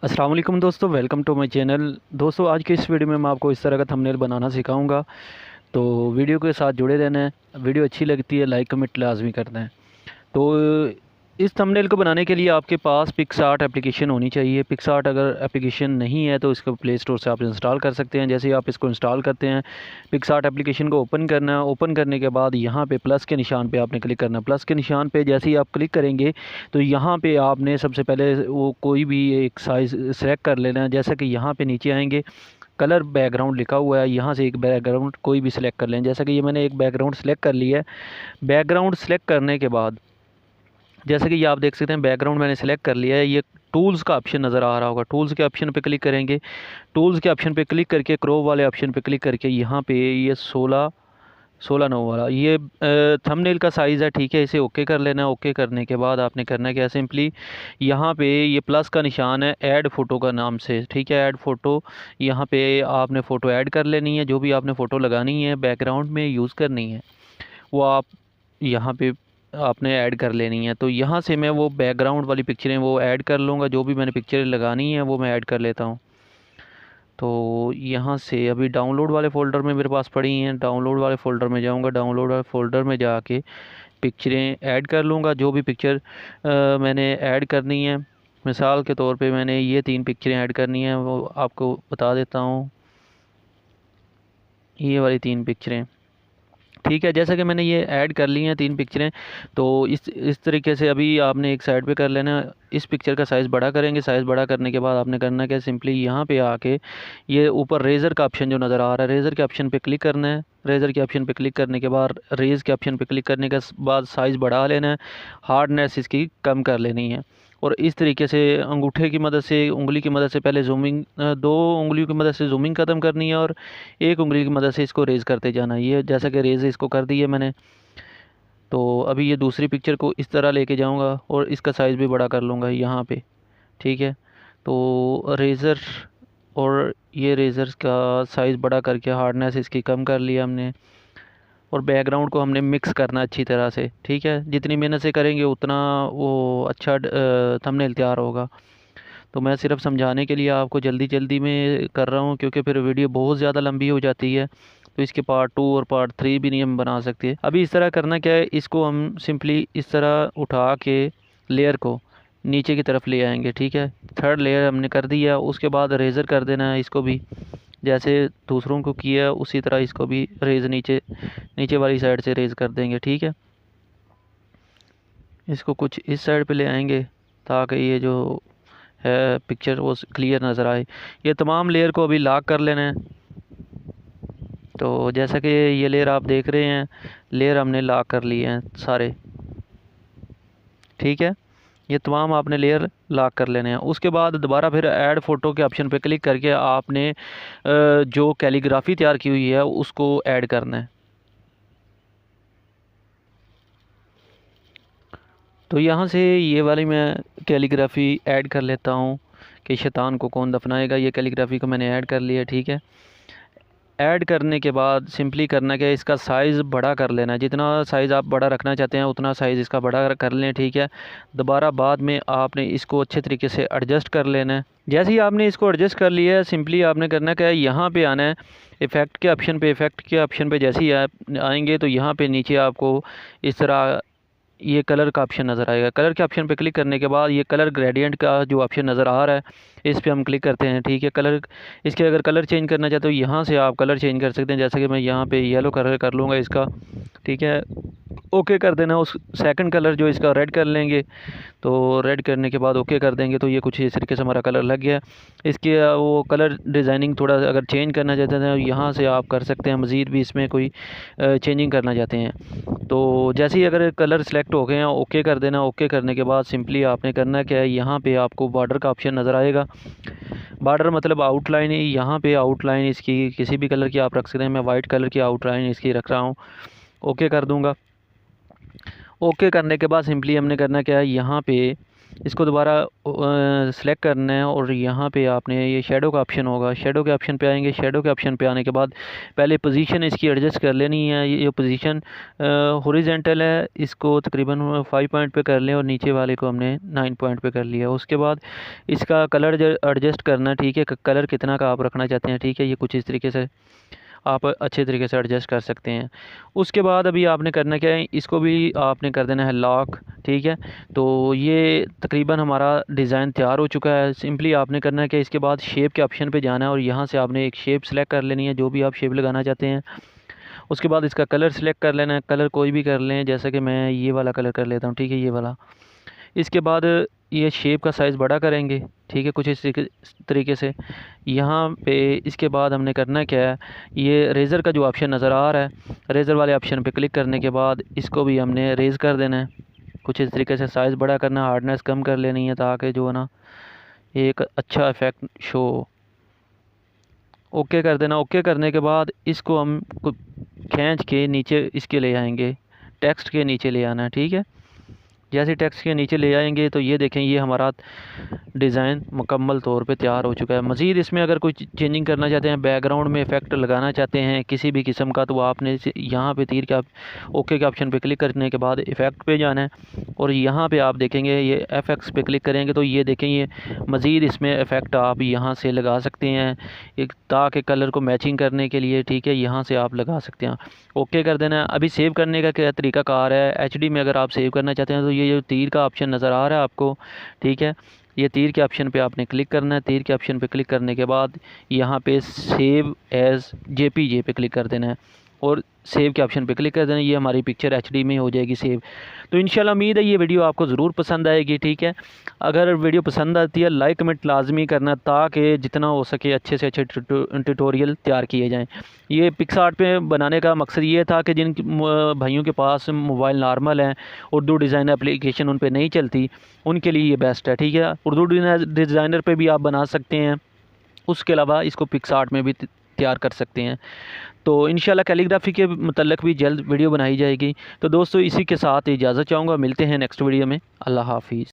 अस्सलाम वालेकुम दोस्तों, वेलकम टू माय चैनल। दोस्तों, आज के इस वीडियो में मैं आपको इस तरह का थंबनेल बनाना सिखाऊंगा। तो वीडियो के साथ जुड़े रहना है। वीडियो अच्छी लगती है लाइक कमेंट लाजमी करना है। तो इस थंबनेल को बनाने के लिए आपके पास पिक्सआर्ट एप्लीकेशन होनी चाहिए। पिक्सआर्ट अगर एप्लीकेशन नहीं है तो इसको प्ले स्टोर से आप इंस्टॉल कर सकते हैं। जैसे ही आप इसको इंस्टॉल करते हैं, पिक्सआर्ट एप्लीकेशन को ओपन करना है। ओपन करने के बाद यहाँ पे प्लस के निशान पे आपने क्लिक करना है। प्लस के निशान पे जैसे ही आप क्लिक करेंगे तो यहाँ पे आपने सबसे पहले वो कोई भी एक साइज़ सेलेक्ट कर लेना है। जैसा कि यहाँ पे नीचे आएंगे, कलर बैकग्राउंड लिखा हुआ है, यहाँ से एक बैकग्राउंड कोई भी सिलेक्ट कर लें। जैसा कि ये मैंने एक बैकग्राउंड सेलेक्ट कर लिया है। बैकग्राउंड सेलेक्ट करने के बाद जैसे कि ये आप देख सकते हैं, बैकग्राउंड मैंने सेलेक्ट कर लिया है। ये टूल्स का ऑप्शन नज़र आ रहा होगा, टूल्स के ऑप्शन पे क्लिक करेंगे। टूल्स के ऑप्शन पे क्लिक करके क्रॉप वाले ऑप्शन पे क्लिक करके यहाँ पे ये 16:9 वाला ये थंबनेल का साइज़ है, ठीक है। इसे ओके कर लेना है। ओके करने के बाद आपने करना क्या है, सिंपली यहाँ पे ये प्लस का निशान है ऐड फ़ोटो का नाम से, ठीक है। ऐड फ़ोटो, यहाँ पे आपने फ़ोटो ऐड कर लेनी है। जो भी आपने फ़ोटो लगानी है बैकग्राउंड में यूज़ करनी है वो आप यहाँ पे आपने ऐड कर लेनी है। तो यहाँ से मैं वो बैकग्राउंड वाली पिक्चरें वो ऐड कर लूँगा। जो भी मैंने पिक्चरें लगानी है वो मैं ऐड कर लेता हूँ। तो यहाँ से अभी डाउनलोड वाले फ़ोल्डर में मेरे पास पड़ी हैं। डाउनलोड वाले फ़ोल्डर में जाऊँगा। डाउनलोड वाले फ़ोल्डर में जाके पिक्चरें ऐड कर लूँगा। जो भी पिक्चर मैंने ऐड करनी है, मिसाल के तौर पे मैंने ये 3 पिक्चरें ऐड करनी हैं, वो आपको बता देता हूँ। ये वाली 3 पिक्चरें, ठीक है। जैसा कि मैंने ये ऐड कर ली हैं 3 पिक्चरें। तो इस तरीके से अभी आपने एक साइड पे कर लेना है। इस पिक्चर का साइज़ बड़ा करेंगे। साइज़ बड़ा करने के बाद आपने करना क्या, सिंपली यहाँ पे आके ये ऊपर रेज़र का ऑप्शन जो नज़र आ रहा है, रेज़र के ऑप्शन पे क्लिक करना है। रेज़र के ऑप्शन पे क्लिक करने के बाद रेज़ के ऑप्शन पे क्लिक करने के बाद साइज़ बढ़ा लेना है। हार्डनेस इसकी कम कर लेनी है। और इस तरीके से अंगूठे की मदद से, उंगली की मदद से पहले जूमिंग, 2 उंगलियों की मदद से जूमिंग ख़त्म करनी है और एक उंगली की मदद से इसको रेज़ करते जाना है। ये जैसा कि रेज़ इसको कर दी है मैंने। तो अभी ये दूसरी पिक्चर को इस तरह लेके जाऊंगा और इसका साइज़ भी बड़ा कर लूँगा यहाँ पे, ठीक है। तो रेज़र और ये रेज़र का साइज़ बड़ा करके हार्डनेस इसकी कम कर लिया हमने। और बैकग्राउंड को हमने मिक्स करना अच्छी तरह से, ठीक है। जितनी मेहनत से करेंगे उतना वो अच्छा थंबनेल तैयार होगा। तो मैं सिर्फ समझाने के लिए आपको जल्दी जल्दी में कर रहा हूँ, क्योंकि फिर वीडियो बहुत ज़्यादा लंबी हो जाती है। तो इसके पार्ट 2 और पार्ट 3 भी नहीं हम बना सकते। अभी इस तरह करना क्या है, इसको हम सिंपली इस तरह उठा के लेयर को नीचे की तरफ ले आएंगे, ठीक है। थर्ड लेयर हमने कर दिया। उसके बाद रेज़र कर देना है इसको भी, जैसे दूसरों को किया उसी तरह इसको भी रेज़ नीचे नीचे वाली साइड से रेज़ कर देंगे, ठीक है। इसको कुछ इस साइड पे ले आएंगे ताकि ये जो है पिक्चर वो क्लियर नज़र आए। ये तमाम लेयर को अभी लॉक कर लेना है। तो जैसा कि ये लेयर आप देख रहे हैं, लेयर हमने लॉक कर लिए हैं सारे, ठीक है। ये तमाम आपने लेयर लॉक कर लेने हैं। उसके बाद दोबारा फिर ऐड फ़ोटो के ऑप्शन पे क्लिक करके आपने जो कैलीग्राफी तैयार की हुई है उसको ऐड करना है। तो यहाँ से ये वाली मैं कैलीग्राफी ऐड कर लेता हूँ कि शैतान को कौन दफनाएगा। ये कैलीग्राफी को मैंने ऐड कर लिया, ठीक है। ऐड करने के बाद सिंपली करना क्या है, इसका साइज़ बड़ा कर लेना है। जितना साइज़ आप बड़ा रखना चाहते हैं उतना साइज़ इसका बड़ा कर लें, ठीक है। दोबारा बाद में आपने इसको अच्छे तरीके से एडजस्ट कर लेना है। जैसे ही आपने इसको एडजस्ट कर लिया है, सिंपली आपने करना क्या है, यहाँ पे आना है इफ़ेक्ट के ऑप्शन पे। इफ़ेक्ट के ऑप्शन पे जैसे ही आप आएंगे तो यहाँ पे नीचे आपको इस तरह ये कलर का ऑप्शन नज़र आएगा। कलर के ऑप्शन पे क्लिक करने के बाद ये कलर ग्रेडियंट का जो ऑप्शन नज़र आ रहा है इस पे हम क्लिक करते हैं, ठीक है। कलर, इसके अगर कलर चेंज करना चाहते हो यहाँ से आप कलर चेंज कर सकते हैं। जैसे कि मैं यहाँ पे येलो कलर कर लूँगा इसका, ठीक है। ओके कर देना। उस सेकंड कलर जो इसका रेड कर लेंगे। तो रेड करने के बाद ओके कर देंगे तो ये कुछ इस तरीके से हमारा कलर लग गया। इसके वो कलर डिज़ाइनिंग थोड़ा अगर चेंज करना चाहते हैं यहाँ से आप कर सकते हैं। मज़ीद भी इसमें कोई चेंजिंग करना चाहते हैं तो जैसे ही अगर कलर सेलेक्ट हो गए हैं ओके कर देना। ओके करने के बाद सिंपली आपने करना क्या है, यहाँ पे आपको बॉर्डर का ऑप्शन नज़र आएगा। बॉर्डर मतलब आउटलाइन, यहाँ पे आउटलाइन इसकी किसी भी कलर की आप रख सकते हैं। मैं वाइट कलर की आउटलाइन इसकी रख रहा हूँ। ओके कर दूँगा। ओके करने के बाद सिंपली हमने करना क्या है, यहाँ पे इसको दोबारा सेलेक्ट करना है और यहाँ पे आपने ये शेडो का ऑप्शन होगा, शेडो के ऑप्शन पे आएंगे। शेडो के ऑप्शन पे आने के बाद पहले पोजीशन इसकी एडजस्ट कर लेनी है। ये पोजीशन हॉरिजॉन्टल है, इसको तकरीबन 5 पॉइंट पे कर लें और नीचे वाले को हमने 9 पॉइंट पे कर लिया। उसके बाद इसका कलर एडजस्ट करना, ठीक है, कलर कितना का आप रखना चाहते हैं, ठीक है। ये कुछ इस तरीके से आप अच्छे तरीके से एडजस्ट कर सकते हैं। उसके बाद अभी आपने करना क्या है, इसको भी आपने कर देना है लॉक, ठीक है। तो ये तकरीबन हमारा डिज़ाइन तैयार हो चुका है। सिंपली आपने करना है कि इसके बाद शेप के ऑप्शन पे जाना है और यहाँ से आपने एक शेप सेलेक्ट कर लेनी है, जो भी आप शेप लगाना चाहते हैं। उसके बाद इसका कलर सेलेक्ट कर लेना है, कलर कोई भी कर लें, जैसे कि मैं ये वाला कलर कर लेता हूँ, ठीक है, ये वाला। इसके बाद ये शेप का साइज़ बड़ा करेंगे, ठीक है, कुछ इस तरीके से। यहाँ पे इसके बाद हमने करना क्या है, ये रेज़र का जो ऑप्शन नज़र आ रहा है, रेज़र वाले ऑप्शन पे क्लिक करने के बाद इसको भी हमने रेज़ कर देना है, कुछ इस तरीके से साइज़ बड़ा करना, हार्डनेस कम कर लेनी है ताकि जो है ना एक अच्छा इफ़ेक्ट शो। ओके कर देना। ओके करने के बाद इसको हम खींच के नीचे इसके ले आएंगे, टेक्स्ट के नीचे ले आना है, ठीक है। जैसे टेक्स्ट के नीचे ले आएंगे तो ये देखें, ये हमारा डिज़ाइन मुकम्मल तौर पे तैयार हो चुका है। मज़ीद इसमें अगर कोई चेंजिंग करना चाहते हैं, बैकग्राउंड में इफ़ेक्ट लगाना चाहते हैं किसी भी किस्म का, तो आपने यहाँ पे तीर का ओके के ऑप्शन पे क्लिक करने के बाद इफ़ेक्ट पे जाना है और यहाँ पे आप देखेंगे ये FX पे क्लिक करेंगे तो ये देखें, ये मज़ीद इसमें इफ़ेक्ट आप यहाँ से लगा सकते हैं एक, ताकि कलर को मैचिंग करने के लिए, ठीक है, यहाँ से आप लगा सकते हैं। ओके कर देना है। अभी सेव करने का क्या तरीका कार है, HD में अगर आप सेव करना चाहते हैं तो ये जो तीर का ऑप्शन नज़र आ रहा है आपको, ठीक है, ये तीर के ऑप्शन पे आपने क्लिक करना है। तीर के ऑप्शन पे क्लिक करने के बाद यहाँ पे सेव एज़ JPG पे क्लिक कर देना है और सेव के ऑप्शन पे क्लिक कर देना। ये हमारी पिक्चर HD में हो जाएगी सेव। तो इंशाल्लाह उम्मीद है ये वीडियो आपको ज़रूर पसंद आएगी, ठीक है। अगर वीडियो पसंद आती है लाइक कमेंट लाजमी करना, ताकि जितना हो सके अच्छे से अच्छे ट्यूटोरियल तैयार किए जाएँ। ये पिक्सआर्ट पे बनाने का मकसद ये था कि जिन भाइयों के पास मोबाइल नॉर्मल हैं, उर्दू डिज़ाइनर एप्लीकेशन उन पर नहीं चलती, उनके लिए ये बेस्ट है, ठीक है। उर्दू डिज़ाइनर पे भी आप बना सकते हैं, उसके अलावा इसको पिक्सआर्ट में भी तैयार कर सकते हैं। तो इंशाल्लाह कैलीग्राफी के मतलब भी जल्द वीडियो बनाई जाएगी। तो दोस्तों इसी के साथ इजाज़त चाहूँगा, मिलते हैं नेक्स्ट वीडियो में। अल्लाह हाफिज़।